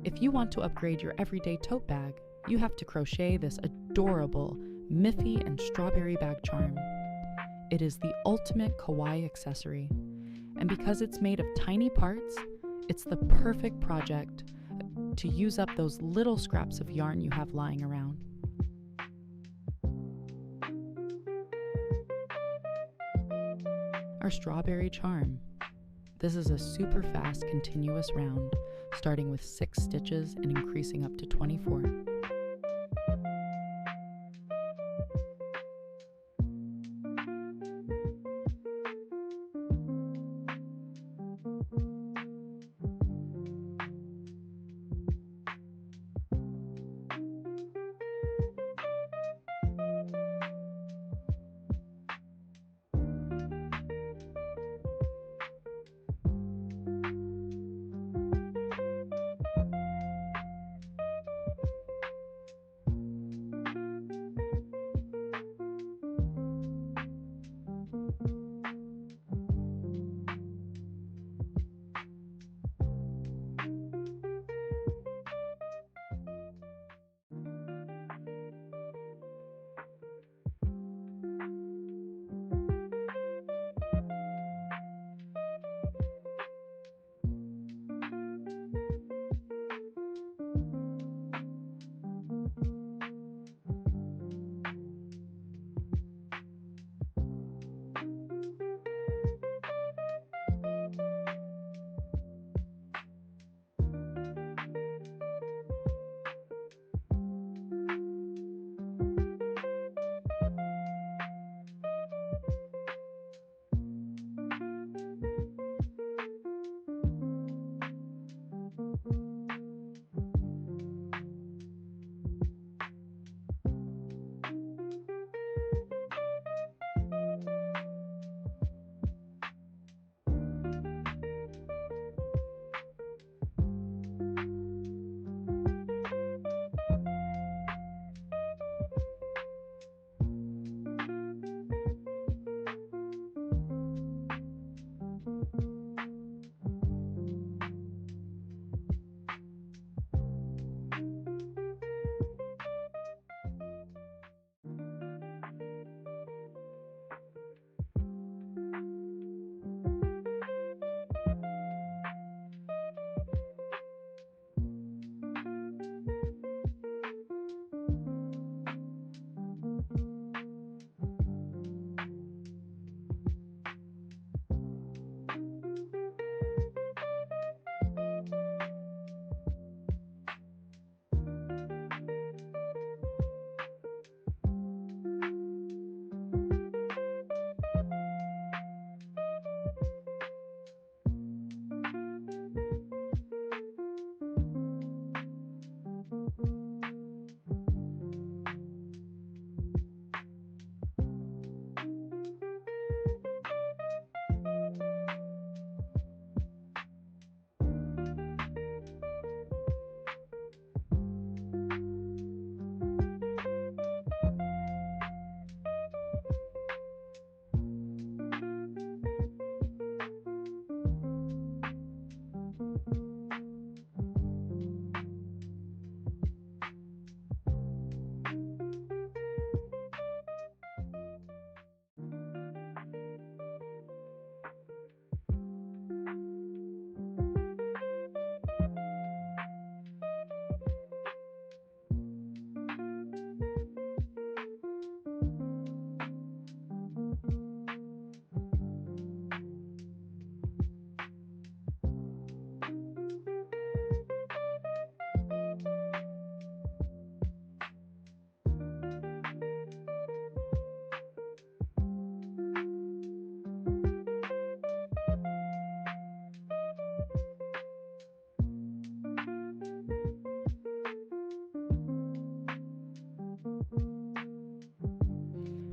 If you want to upgrade your everyday tote bag, you have to crochet this adorable Miffy and Strawberry bag charm. It is the ultimate kawaii accessory, and because it's made of tiny parts, it's the perfect project to use up those little scraps of yarn you have lying around. Our strawberry charm. This is a super fast continuous round, starting with 6 stitches and increasing up to 24.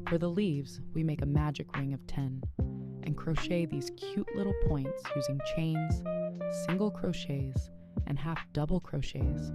For the leaves, we make a magic ring of 10 and crochet these cute little points using chains, single crochets, and half double crochets.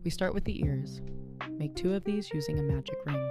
We start with the ears. Make 2 of these using a magic ring.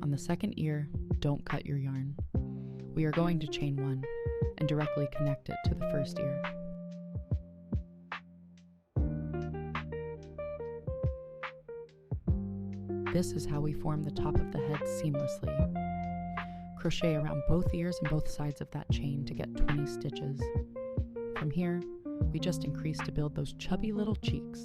On the second ear, don't cut your yarn. We are going to chain 1 and directly connect it to the first ear. This is how we form the top of the head seamlessly. Crochet around both ears and both sides of that chain to get 20 stitches. From here, we just increase to build those chubby little cheeks.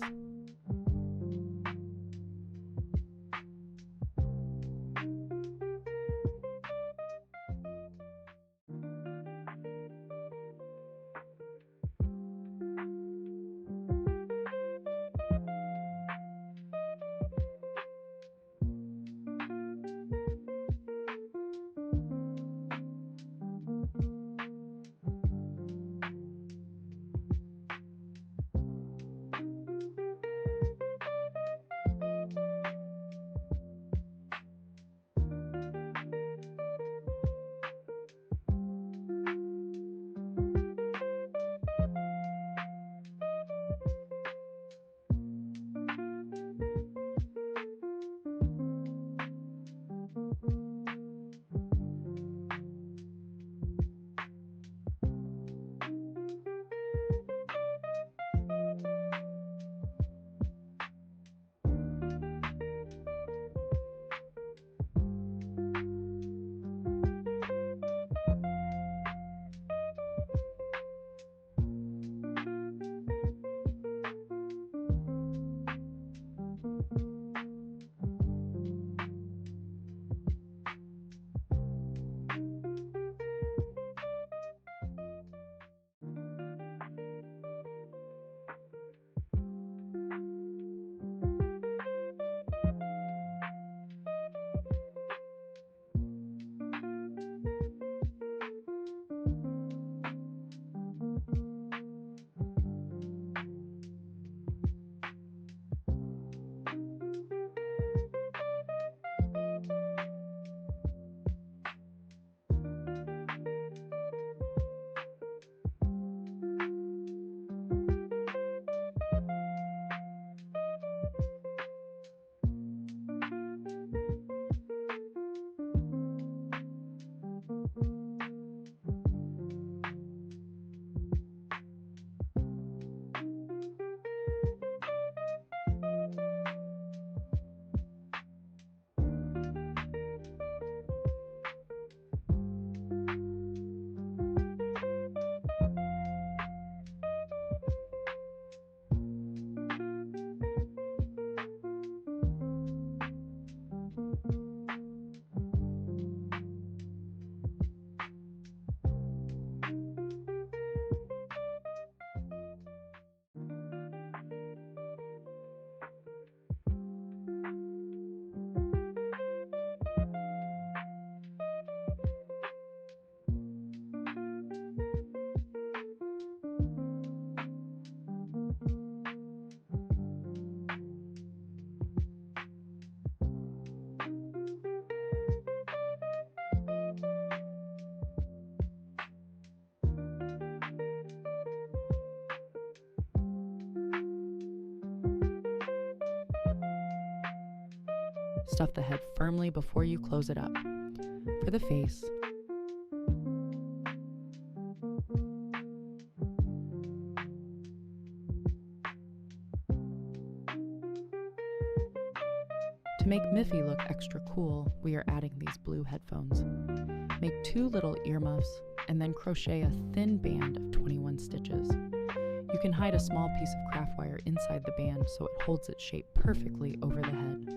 Stuff the head firmly before you close it up. For the face, to make Miffy look extra cool, we are adding these blue headphones. Make 2 little earmuffs and then crochet a thin band of 21 stitches. You can hide a small piece of craft wire inside the band so it holds its shape perfectly over the head.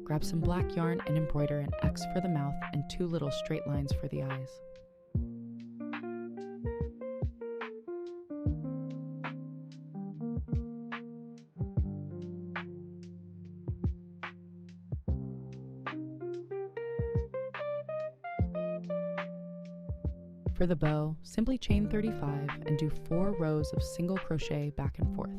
Grab some black yarn and embroider an X for the mouth and 2 little straight lines for the eyes. For the bow, simply chain 35 and do 4 rows of single crochet back and forth.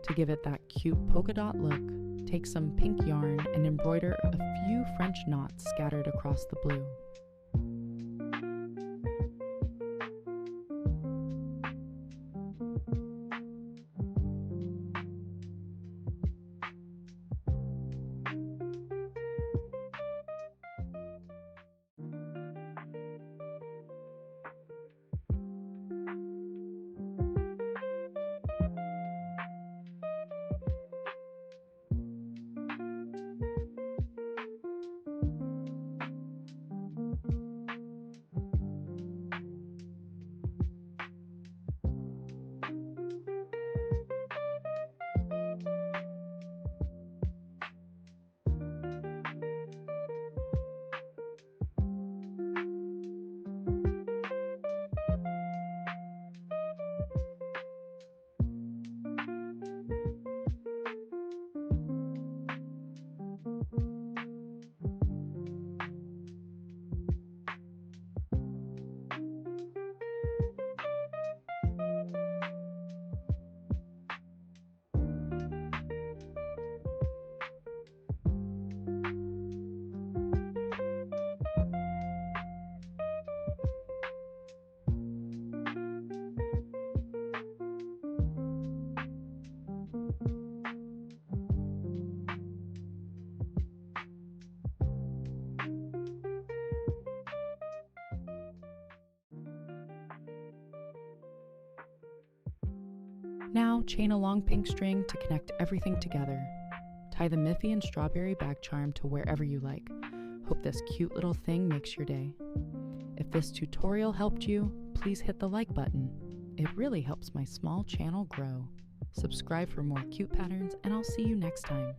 To give it that cute polka dot look, take some pink yarn and embroider a few French knots scattered across the blue. Now chain a long pink string to connect everything together. Tie the Miffy and Strawberry bag charm to wherever you like. Hope this cute little thing makes your day. If this tutorial helped you, please hit the like button. It really helps my small channel grow. Subscribe for more cute patterns, and I'll see you next time.